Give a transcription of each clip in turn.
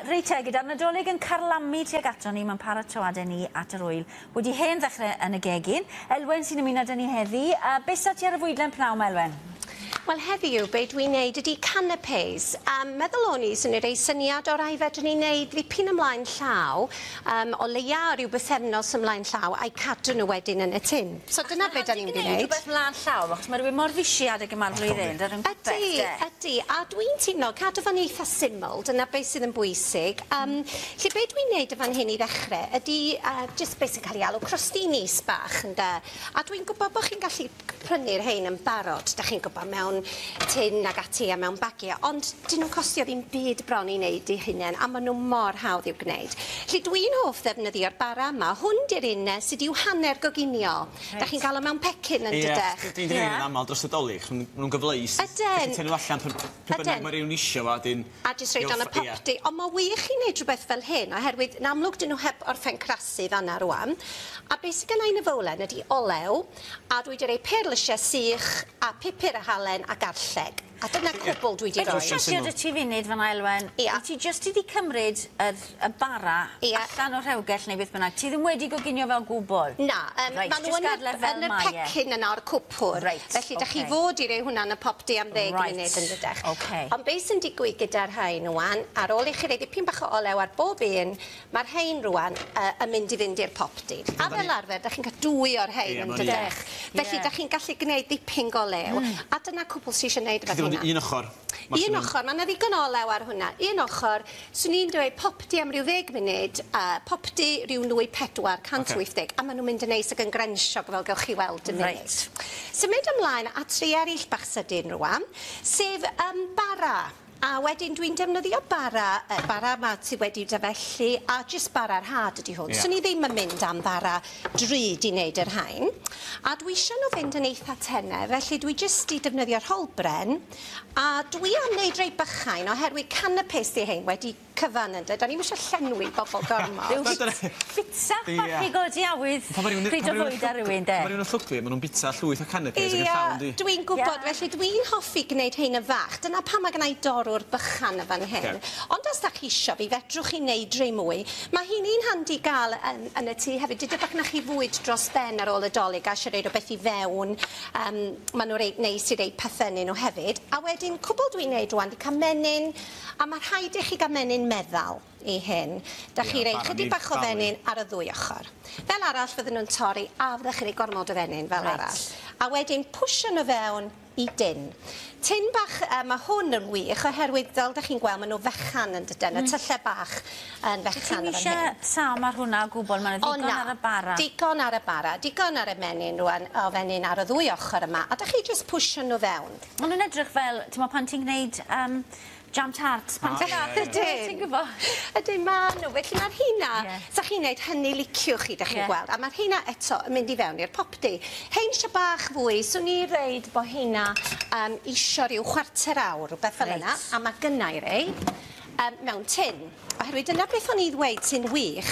Reit te, gyda'r Nadolig yn carlamu tuag ato ni, mae'n paratoadau ni at yr wyl. Wedi hen ddechrau yn y gegin. Elwen sy'n ymuno â ni heddi. Be sa ti ar y fwydlen pnawn, Elwen? Wel, heddiw, be dwi'n neud ydy canapés. Meddwl o'n i, sy'n ei rei syniad o rai fedrwn ni'n neud ddipyn ymlaen llaw, o leia rhyw bythefnos ymlaen llaw, a'i cadw nhw wedyn yn y tin. So dyna be da ni'n mynd i neud. Rhywbeth ymlaen llaw, achos mae rhywun mor fisiad ag yma'r flwyddyn. Ydy, a dwi'n teimlo, cadw fan eitha syml, dyna beth sydd yn bwysig. Lle be dwi'n neud y fan hyn i ddechrau ydy just beth sy'n cael ei alw crostinis bach, ynda. A dwi'n gwybod bod chi'n gallu prynu'r hein yn barod, da chi'n gwybod mewn tin ag ati a mewn bagiau, ond dyn nhw'n costio ddim byd bron i wneud i hunain, a maen nhw mor hawdd i'w gwneud. Lle dwi'n hoff ddefnyddio'r bara yma, hwn di'r un sydd i'w hanner goginio. Da chi'n cael o mewn pecyn yn dydech. Ie, dwi'n dweud yn aml dros y dolyg, nhw'n gyfleus. Ydyn. Tynnu allan pe bynnag mae rhywun isio fo, a jyst roed o'n y popdi. Ond mae wych i wneud rhywbeth fel hyn, oherwydd yn amlwg dyn nhw heb orffen crasu fanna rwan. A beth sydd gennau yn y fowlen ydy olew, a dwi wedi rhoi perlysiau sych a pupur a halen a garlleg. A dyna cwbl dwi wedi rhoi. Beth yw'n ti funud fan Elwen? Ti jyst wedi cymryd y bara allan o'r rhewgell neu beth bynnag. Ti ddim wedi goginio fel gwbl? Na, maen nhw yn y pecyn yna o'r cwpwr. Felly, da chi fod i rei hwnna yn y popdi am 10 munud yn dydech. Ond beth sy'n digwydd gyda'r rhain rwan, ar ôl i chi rei dipyn bach o olew ar bob un, mae'r rhain rwan yn mynd i fynd i'r popdi. A fel arfer, da chi'n cael dwy o'r rhain yn dydech. Felly, da chi'n gallu gwneud dipyn golew. A dyna cwpl sy'n eisiau gwneud efo un ochr. Un ochr, mae yna ddigon olew ar hwnna. Un ochr, swn i'n dweud popdi am ryw 10 munud, popdi ryw 9-4, 180, a maen nhw'n mynd yn neis ac yn grensiog fel gewch chi weld yn munud. Symud ymlaen at rei eraill bach sydyn rwan, sef bara. A wedyn dwi'n defnyddio bara yma sydd wedi dyfellu, a jyst bara'r had ydy hwn. So ni ddim yn mynd am bara drud i wneud yr rhain. A dwi eisiau nhw fynd yn eitha tenau, felly dwi jyst i defnyddio'r holbren. A dwi am wneud rei bychain, oherwydd canapés di hein wedi cyfan yn dweud. Da ni'n eisiau llenwi bobl gormod. Bitsa bach i godi awydd pryd o fwyd ar rywun, de? Mae rhywun o llwglu, maen nhw'n bitsa llwyth o canapés ag yn llawn, di. Dwi'n gwybod, felly dwi'n hoffi gwneud hein yn fach. Dyna pa mae gennau dorw'r bychan y fan hyn. Ond os da chi isio fi, fedrwch chi wneud rei mwy. Mae hi'n un handi gael yn y tŷ hefyd. Dydych bach na chi fwyd dros ben ar ôl y dolyg a eisiau reid o beth i fewn. Maen nhw'n reit neis i reid pethau nhw hefyd. A wedyn, cwbl dwi'n neud rwan, di cael menyn, a mae rhaid i chi gael menyn meddal i hyn. Da chi rei chydig bach o fenyn ar y ddwy ochr. Fel arall fydden nhw'n torri, a fyddech chi rei gormod o fenyn fel arall. A wedyn pwysio nhw fewn i din. Tin bach, mae hwn yn wych, oherwydd fel da chi'n gweld, maen nhw fechan yn dydyn, y tyllau bach yn fechan yn hyn. Ti'n eisiau sam ar hwnna o gwbl, mae'n ddigon ar y bara? Digon ar y bara, digon ar y menyn rwan, o fenyn ar y ddwy ochr yma, a da chi jyst pwysio nhw fewn. Ond nhw'n edrych fel, ti'n meddwl pan ti'n gwneud jam tarts, pan ti'n gwybod? Ydyn, maen nhw, felly mae'r hynna, sa chi'n gwneud hynny liciwch chi, da chi'n gweld, a mae'r hynna eto yn mynd i fewn i'r popdi. Hein eisiau bach fwy, swn i reid bod hynna isio rhyw chwarter awr, rhywbeth fel yna, a mae gynnau rei mewn tin. Oherwydd dyna beth o'n i ddweud sy'n wych.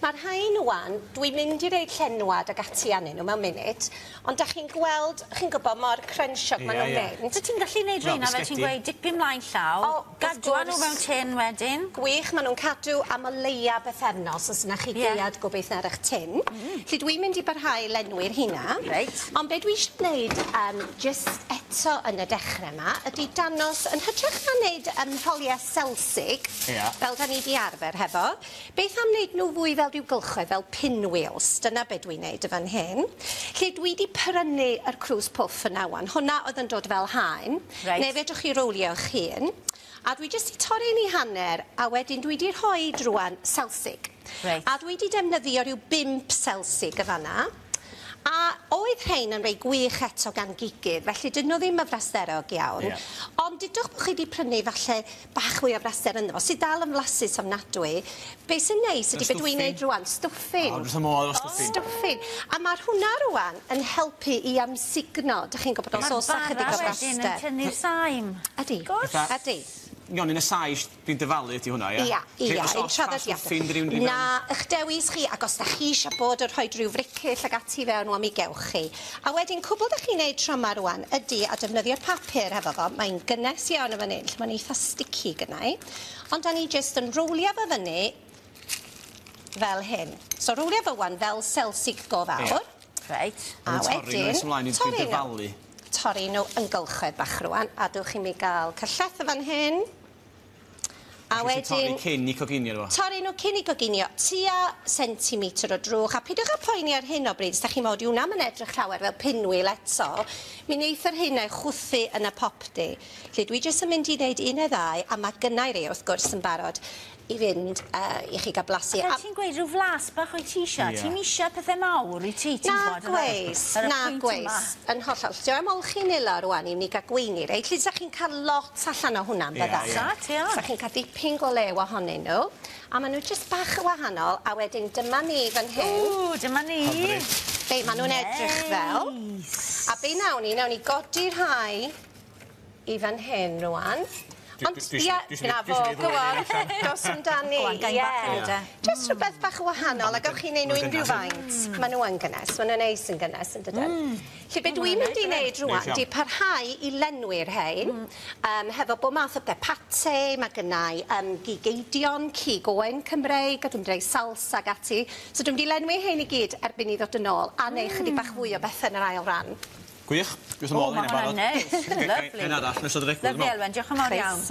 Mae'r rhain wan, dwi'n mynd i reid llenwad ag ati anyn nhw mewn munud, ond da chi'n gweld, chi'n gwybod mor crenshiog maen nhw'n mynd. So ti'n gallu gwneud reina fel ti'n gweud dipyn mlaen llaw, gadw nhw mewn tin wedyn? Gwych, maen nhw'n cadw am o leia bythefnos os yna chi deiad gobeithio ar eich tin. Lle dwi'n mynd i barhau lenwi'r hynna. Ond be dwi eisiau gwneud just eto yn y dechrau yma ydy danos yn hytrach na wneud holiau selsig, fel da ni di arfer hefo. Beth am wneud nhw fwy fel rhyw gylchoedd, fel pinwheels. Dyna be dwi'n wneud y fan hyn. Lle dwi wedi prynu yr cruise puff yna wan. Hwna oedd yn dod fel haen. Neu fedrwch chi rowlio'ch hun. A dwi jyst i torri ni hanner, a wedyn dwi wedi rhoi rwan selsig. A dwi wedi defnyddio rhyw 5 selsig y fanna. A oedd rhain yn rhoi gwych eto gan gigydd, felly dyn nhw ddim yn frasterog iawn. Ond dydwch bod chi wedi prynu falle bach fwy o fraster ynddo fo, sydd dal yn flasus ofnadwy. Be sy'n neis ydy beth dwi'n neud rwan, stwffyn. Stwffyn. A mae'r hwnna rwan yn helpu i amsugno. Dych chi'n gwybod os oes ychydig o fraster. Mae'r bara wedyn yn tynnu'r saim. Ydy. Ydy. Iawn, un y sais dwi'n dyfalu ydi hwnna, ie? Ia, Os ein traddodiadol. ffaff rhywun i Na, eich dewis chi, ac os da chi eisiau bod yn rhoi rhyw fricyll ag ati fewn o mi gewch chi. A wedyn, cwbl da chi'n neud tro yma rwan ydy a defnyddio'r papur hefo fo. Mae'n gynnes iawn o fan hyn, mae'n eitha sticky gynnau. Ond da ni jyst yn rowlio fo fyny fel hyn. So rowlio fo wan fel selsig go fawr. Reit. A wedyn, torri nhw yn gylchoedd bach rwan, a dywch chi mi gael cylleth o fan hyn. A wedyn... Torri cyn i coginio fo? Torri nhw cyn i goginio, tua centimetr o drwch. A pidwch â poeni ar hyn o bryd, os da chi'n modd, hwnna yn edrych llawer fel pinwyl eto. Mi wneith yr hyn a'i chwthu yn y popdy. Lle dwi jyst yn mynd i wneud un neu ddau, a mae gynnau rei wrth gwrs yn barod i fynd i chi gael blasu. A ti'n gweud rhyw flas bach o'i ti isio? Ti'n isio pethau mawr i ti? Na gweis, yn hollol. Dio am olchi nila rwan i ni gael gweini, reit? Lle ydych chi'n cael lot allan o hwnna'n bydda? Ydych chi'n cael dipyn go lew ohonyn nhw. A maen nhw jyst bach y wahanol, a wedyn dyma ni fan hyn. Ww, dyma ni. Be, maen nhw'n edrych fel. A be nawn ni godi'r rhai i fan hyn rwan. Ond, ia, na fo, gwon, dos amdani, ie. Just rhywbeth bach o wahanol, a gawch chi'n neud nhw unrhyw faint. Maen nhw yn gynnes, maen nhw'n neis yn gynnes yn dydyn. Lle be dwi'n mynd i wneud rwan, di parhau i lenwi'r hein, hefo bod math o pate, mae gynnau gigeidion, cigoen Cymreig, a dwi'n dweud salsa ag ati. So dwi'n mynd i lenwi hein i gyd erbyn i ddod yn ôl, a neu chydig bach fwy o bethau yn yr ail ran. Gwych, gwrs yn ôl hynny'n barod. O, mae hwnna'n neis. Lyfli. Yn arall, nes o dregwydd. Lyfli, Elwen, diolch yn fawr iawn.